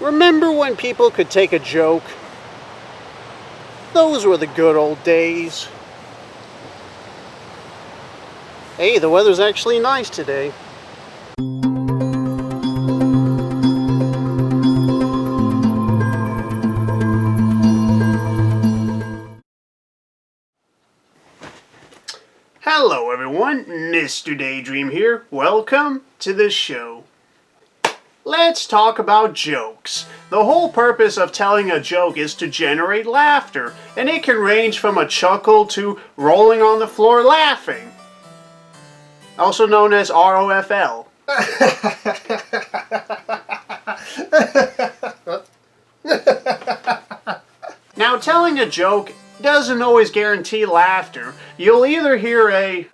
Remember when people could take a joke? Those were the good old days. Hey, the weather's actually nice today. Hello everyone, Mr. Daydream here. Welcome to the show. Let's talk about jokes. The whole purpose of telling a joke is to generate laughter, and it can range from a chuckle to rolling on the floor laughing. Also known as ROFL. Now, telling a joke doesn't always guarantee laughter. You'll either hear a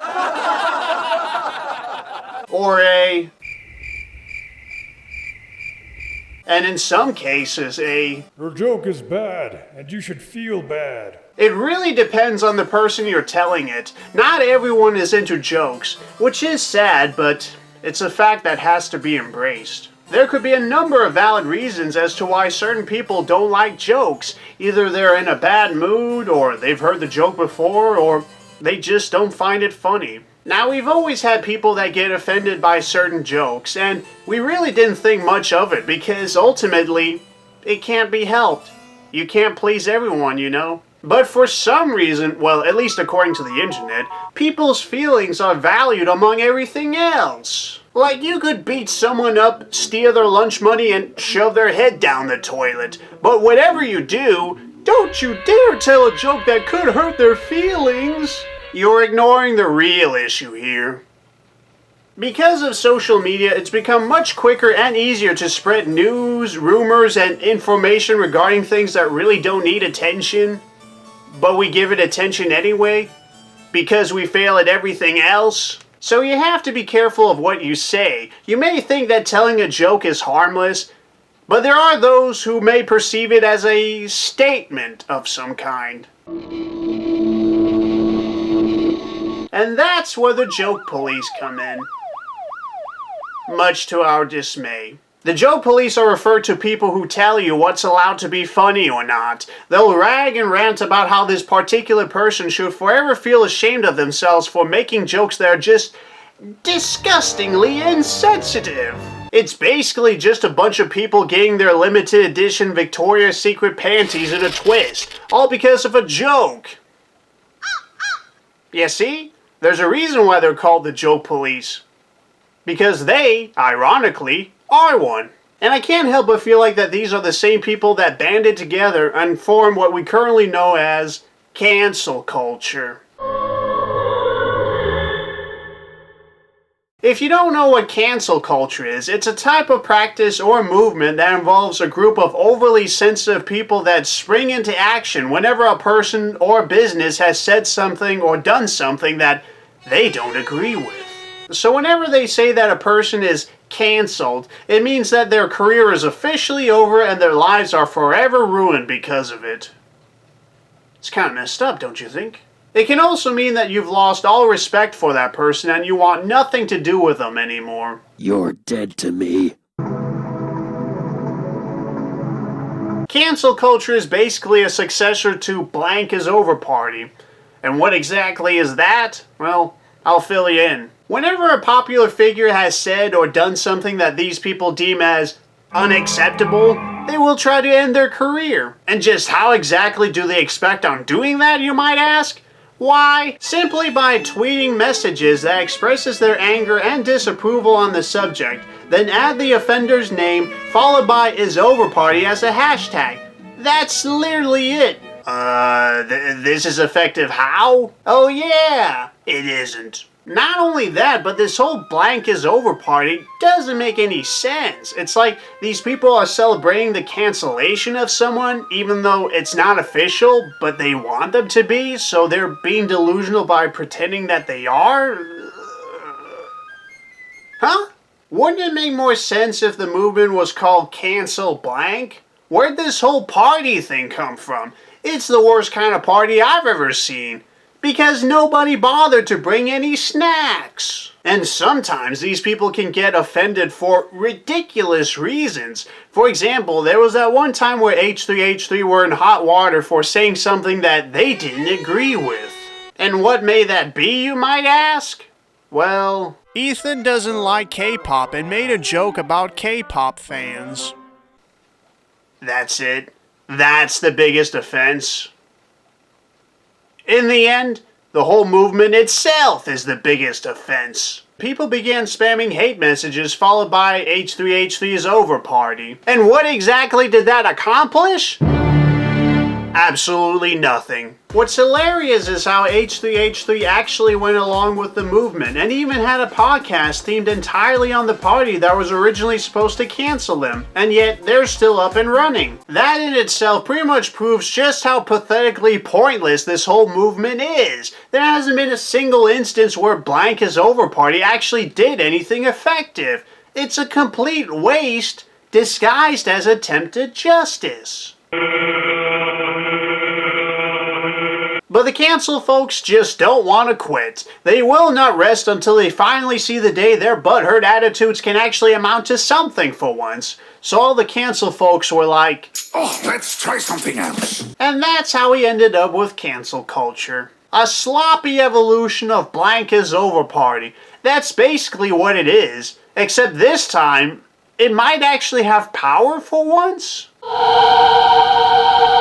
or a, and in some cases a Your joke is bad, and you should feel bad. It really depends on the person you're telling it. Not everyone is into jokes, which is sad, but it's a fact that has to be embraced. There could be a number of valid reasons as to why certain people don't like jokes. Either they're in a bad mood, or they've heard the joke before, or they just don't find it funny. Now, we've always had people that get offended by certain jokes, and we really didn't think much of it because ultimately, it can't be helped. You can't please everyone, you know. But for some reason, well, at least according to the internet, people's feelings are valued among everything else. Like, you could beat someone up, steal their lunch money, and shove their head down the toilet. But whatever you do, don't you dare tell a joke that could hurt their feelings. You're ignoring the real issue here. Because of social media, it's become much quicker and easier to spread news, rumors, and information regarding things that really don't need attention. But we give it attention anyway, because we fail at everything else. So you have to be careful of what you say. You may think that telling a joke is harmless, but there are those who may perceive it as a statement of some kind. And that's where the joke police come in. Much to our dismay. The joke police are referred to people who tell you what's allowed to be funny or not. They'll rag and rant about how this particular person should forever feel ashamed of themselves for making jokes that are just disgustingly insensitive. It's basically just a bunch of people getting their limited edition Victoria's Secret panties in a twist, all because of a joke. You see? There's a reason why they're called the joke police. Because they, ironically, are one. And I can't help but feel like that these are the same people that banded together and form what we currently know as cancel culture. If you don't know what cancel culture is, it's a type of practice or movement that involves a group of overly sensitive people that spring into action whenever a person or business has said something or done something that they don't agree with. So whenever they say that a person is canceled, it means that their career is officially over and their lives are forever ruined because of it. It's kind of messed up, don't you think? It can also mean that you've lost all respect for that person and you want nothing to do with them anymore. You're dead to me. Cancel culture is basically a successor to blank is over party. And what exactly is that? Well, I'll fill you in. Whenever a popular figure has said or done something that these people deem as unacceptable, they will try to end their career. And just how exactly do they expect on doing that, you might ask? Why? Simply by tweeting messages that expresses their anger and disapproval on the subject, then add the offender's name followed by is over party as a hashtag. That's literally it. This is effective how? Oh yeah, it isn't. Not only that, but this whole blank is over party doesn't make any sense. It's like these people are celebrating the cancellation of someone even though it's not official, but they want them to be, so they're being delusional by pretending that they are? Huh? Wouldn't it make more sense if the movement was called Cancel Blank? Where'd this whole party thing come from? It's the worst kind of party I've ever seen. Because nobody bothered to bring any snacks. And sometimes these people can get offended for ridiculous reasons. For example, there was that one time where H3H3 were in hot water for saying something that they didn't agree with. And what may that be, you might ask? Well, Ethan doesn't like K-pop and made a joke about K-pop fans. That's it. That's the biggest offense. In the end, the whole movement itself is the biggest offense. People began spamming hate messages followed by H3H3's over party. And what exactly did that accomplish? Absolutely nothing. What's hilarious is how H3H3 actually went along with the movement and even had a podcast themed entirely on the party that was originally supposed to cancel them, and yet they're still up and running. That in itself pretty much proves just how pathetically pointless this whole movement is. There hasn't been a single instance where blank is over party actually did anything effective. It's a complete waste disguised as attempted justice. But the cancel folks just don't want to quit. They will not rest until they finally see the day their butthurt attitudes can actually amount to something for once. So all the cancel folks were like, oh, let's try something else. And that's how we ended up with cancel culture. A sloppy evolution of blank is over party. That's basically what it is. Except this time, it might actually have power for once.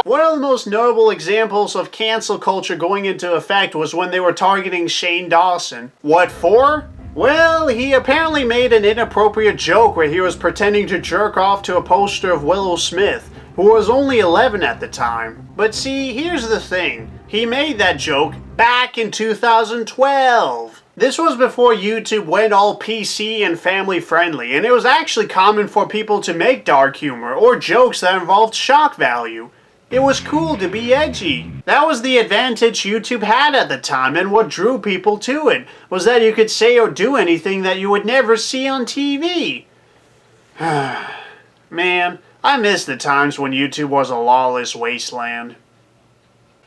One of the most notable examples of cancel culture going into effect was when they were targeting Shane Dawson. What for? Well, he apparently made an inappropriate joke where he was pretending to jerk off to a poster of Willow Smith, who was only 11 at the time. But see, here's the thing. He made that joke back in 2012. This was before YouTube went all PC and family friendly, and it was actually common for people to make dark humor or jokes that involved shock value. It was cool to be edgy. That was the advantage YouTube had at the time, and what drew people to it was that you could say or do anything that you would never see on TV. Man, I miss the times when YouTube was a lawless wasteland.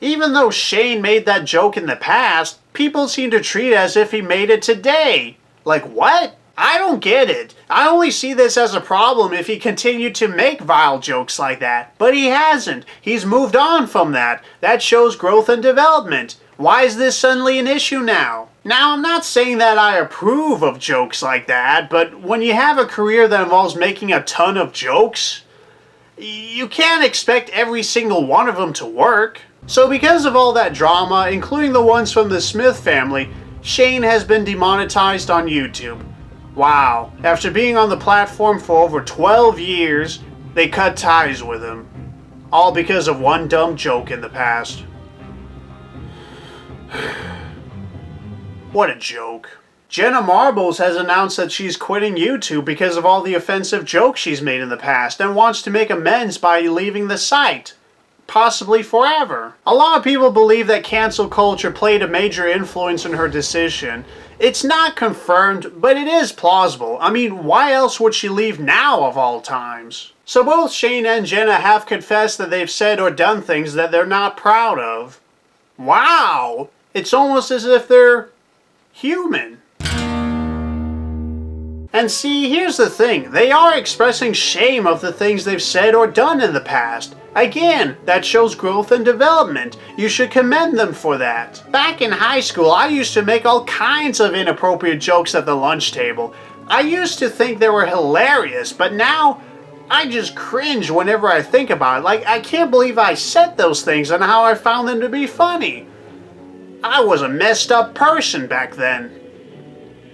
Even though Shane made that joke in the past, people seem to treat it as if he made it today. Like what? I don't get it. I only see this as a problem if he continued to make vile jokes like that. But he hasn't. He's moved on from that. That shows growth and development. Why is this suddenly an issue now? Now, I'm not saying that I approve of jokes like that, but when you have a career that involves making a ton of jokes, you can't expect every single one of them to work. So because of all that drama, including the ones from the Smith family, Shane has been demonetized on YouTube. Wow, after being on the platform for over 12 years, they cut ties with him. All because of one dumb joke in the past. What a joke. Jenna Marbles has announced that she's quitting YouTube because of all the offensive jokes she's made in the past and wants to make amends by leaving the site. Possibly forever. A lot of people believe that cancel culture played a major influence in her decision. It's not confirmed, but it is plausible. I mean, why else would she leave now of all times? So both Shane and Jenna have confessed that they've said or done things that they're not proud of. Wow! It's almost as if they're human. And see, here's the thing. They are expressing shame of the things they've said or done in the past. Again, that shows growth and development. You should commend them for that. Back in high school, I used to make all kinds of inappropriate jokes at the lunch table. I used to think they were hilarious, but now I just cringe whenever I think about it. Like, I can't believe I said those things and how I found them to be funny. I was a messed up person back then.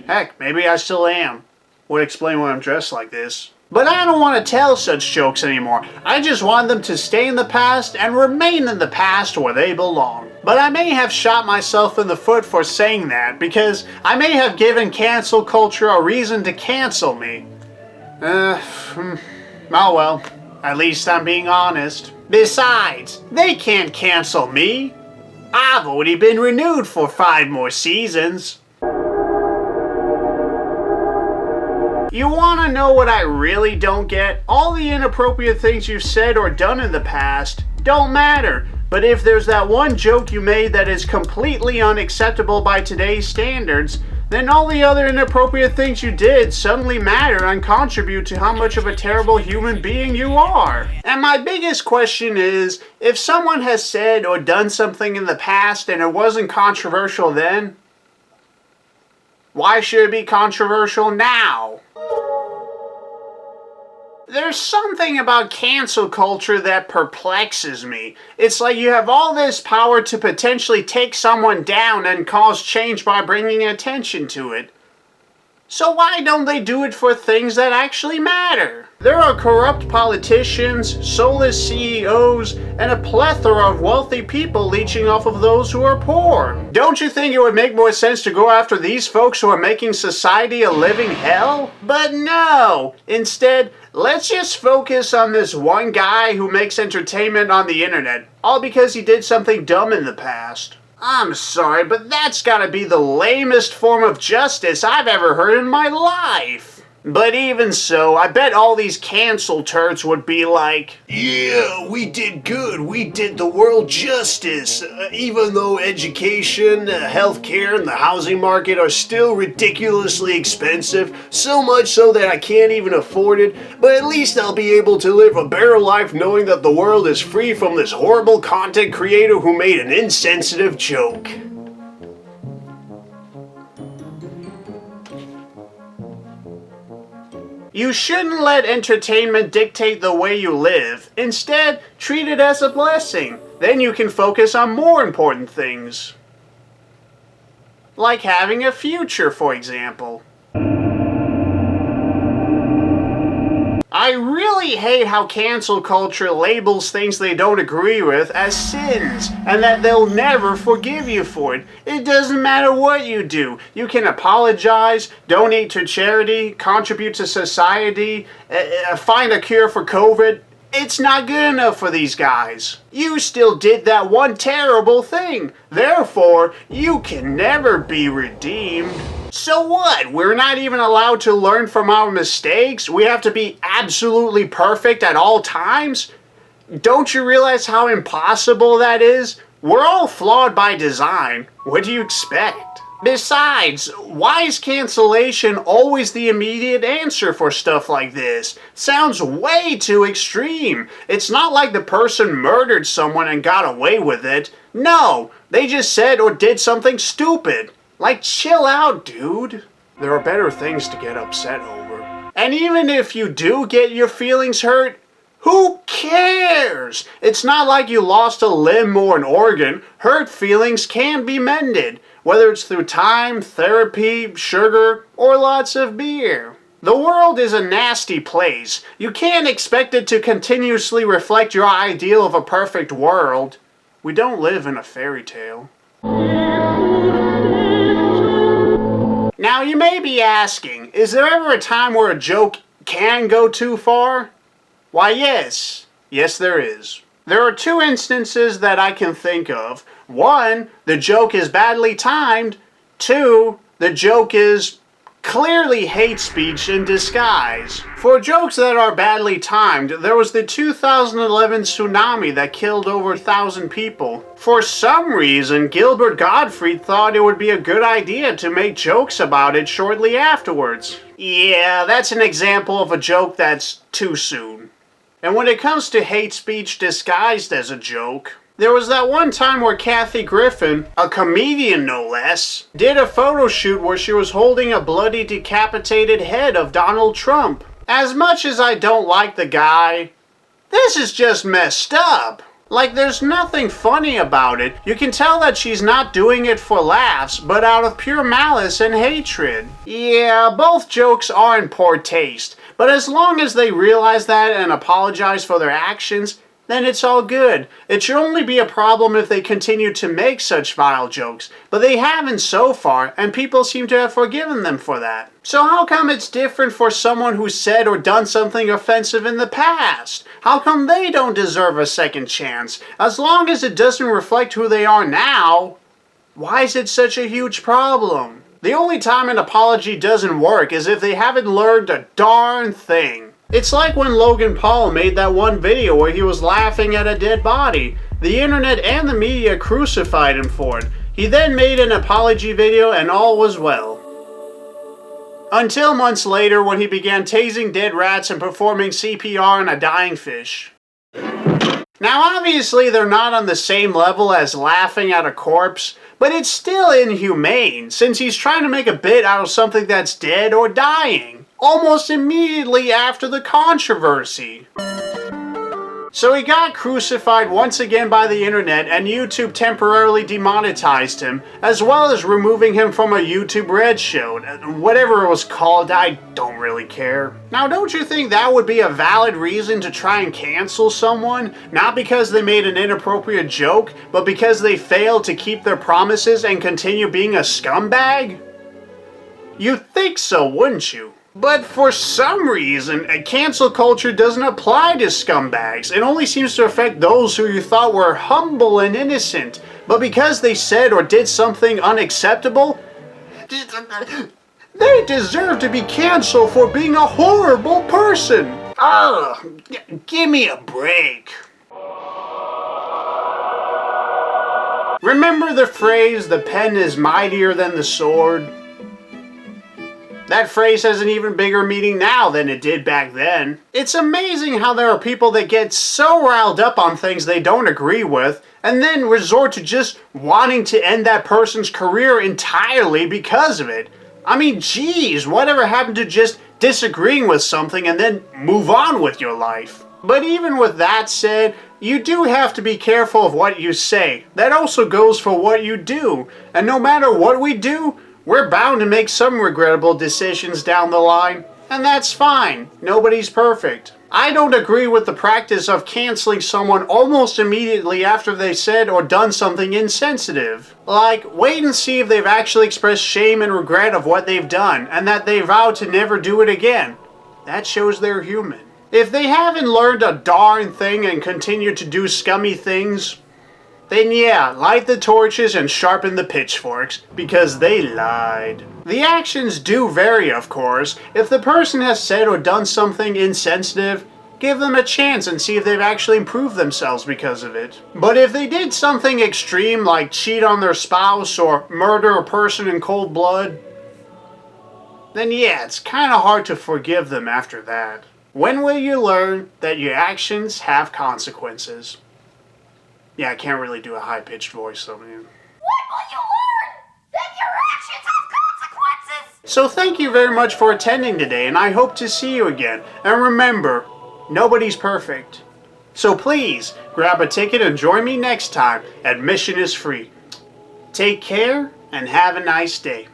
Heck, maybe I still am. Would explain why I'm dressed like this. But I don't want to tell such jokes anymore. I just want them to stay in the past and remain in the past where they belong. But I may have shot myself in the foot for saying that because I may have given cancel culture a reason to cancel me. Oh well, at least I'm being honest. Besides, they can't cancel me. I've already been renewed for 5 more seasons. You want to know what I really don't get? All the inappropriate things you've said or done in the past don't matter. But if there's that one joke you made that is completely unacceptable by today's standards, then all the other inappropriate things you did suddenly matter and contribute to how much of a terrible human being you are. And my biggest question is, if someone has said or done something in the past and it wasn't controversial then, why should it be controversial now? There's something about cancel culture that perplexes me. It's like you have all this power to potentially take someone down and cause change by bringing attention to it. So why don't they do it for things that actually matter? There are corrupt politicians, soulless CEOs, and a plethora of wealthy people leeching off of those who are poor. Don't you think it would make more sense to go after these folks who are making society a living hell? But no! Instead, let's just focus on this one guy who makes entertainment on the internet, all because he did something dumb in the past. I'm sorry, but that's gotta be the lamest form of justice I've ever heard in my life. But even so, I bet all these cancel turds would be like, Yeah, we did good. We did the world justice. Even though education, healthcare, and the housing market are still ridiculously expensive, so much so that I can't even afford it, but at least I'll be able to live a better life knowing that the world is free from this horrible content creator who made an insensitive joke. you shouldn't let entertainment dictate the way you live. Instead, treat it as a blessing. Then you can focus on more important things. Like having a future, for example. I really hate how cancel culture labels things they don't agree with as sins, and that they'll never forgive you for it. It doesn't matter what you do. You can apologize, donate to charity, contribute to society, find a cure for COVID. It's not good enough for these guys. You still did that one terrible thing. Therefore, you can never be redeemed. So what? We're not even allowed to learn from our mistakes? We have to be absolutely perfect at all times? Don't you realize how impossible that is? We're all flawed by design. What do you expect? Besides, why is cancellation always the immediate answer for stuff like this? Sounds way too extreme. It's not like the person murdered someone and got away with it. No, they just said or did something stupid. Like, chill out, dude. There are better things to get upset over. And even if you do get your feelings hurt, who cares? It's not like you lost a limb or an organ. Hurt feelings can be mended, whether it's through time, therapy, sugar, or lots of beer. The world is a nasty place. You can't expect it to continuously reflect your ideal of a perfect world. We don't live in a fairy tale. Now you may be asking, is there ever a time where a joke can go too far? Why yes. Yes there is. There are two instances that I can think of. One, the joke is badly timed. Two, the joke is clearly hate speech in disguise. For jokes that are badly timed, there was the 2011 tsunami that killed over 1,000 people. For some reason, Gilbert Gottfried thought it would be a good idea to make jokes about it shortly afterwards. Yeah, that's an example of a joke that's too soon. And when it comes to hate speech disguised as a joke, there was that one time where Kathy Griffin, a comedian no less, did a photo shoot where she was holding a bloody decapitated head of Donald Trump. As much as I don't like the guy, this is just messed up. Like, there's nothing funny about it. You can tell that she's not doing it for laughs, but out of pure malice and hatred. Yeah, both jokes are in poor taste, but as long as they realize that and apologize for their actions, then it's all good. It should only be a problem if they continue to make such vile jokes, but they haven't so far, and people seem to have forgiven them for that. So how come it's different for someone who said or done something offensive in the past? How come they don't deserve a second chance? As long as it doesn't reflect who they are now, why is it such a huge problem? The only time an apology doesn't work is if they haven't learned a darn thing. It's like when Logan Paul made that one video where he was laughing at a dead body. The internet and the media crucified him for it. He then made an apology video and all was well. Until months later when he began tasing dead rats and performing CPR on a dying fish. Now obviously they're not on the same level as laughing at a corpse, but it's still inhumane since he's trying to make a bit out of something that's dead or dying, almost immediately after the controversy. So he got crucified once again by the internet and YouTube temporarily demonetized him, as well as removing him from a YouTube Red show. Whatever it was called, I don't really care. Now don't you think that would be a valid reason to try and cancel someone? Not because they made an inappropriate joke, but because they failed to keep their promises and continue being a scumbag? You'd think so, wouldn't you? But for some reason, cancel culture doesn't apply to scumbags. It only seems to affect those who you thought were humble and innocent. But because they said or did something unacceptable, they deserve to be canceled for being a horrible person. Ugh, give me a break. Remember the phrase, "the pen is mightier than the sword"? That phrase has an even bigger meaning now than it did back then. It's amazing how there are people that get so riled up on things they don't agree with, and then resort to just wanting to end that person's career entirely because of it. I mean, geez, whatever happened to just disagreeing with something and then move on with your life? But even with that said, you do have to be careful of what you say. That also goes for what you do. And no matter what we do, we're bound to make some regrettable decisions down the line, and that's fine. Nobody's perfect. I don't agree with the practice of canceling someone almost immediately after they said or done something insensitive. Like, wait and see if they've actually expressed shame and regret of what they've done, and that they vow to never do it again. That shows they're human. If they haven't learned a darn thing and continue to do scummy things, then yeah, light the torches and sharpen the pitchforks, because they lied. The actions do vary, of course. If the person has said or done something insensitive, give them a chance and see if they've actually improved themselves because of it. But if they did something extreme like cheat on their spouse or murder a person in cold blood, then yeah, it's kind of hard to forgive them after that. When will you learn that your actions have consequences? Yeah, I can't really do a high-pitched voice, though, man. When will you learn that your actions have consequences? So thank you very much for attending today, and I hope to see you again. And remember, nobody's perfect. So please, grab a ticket and join me next time. Admission is free. Take care, and have a nice day.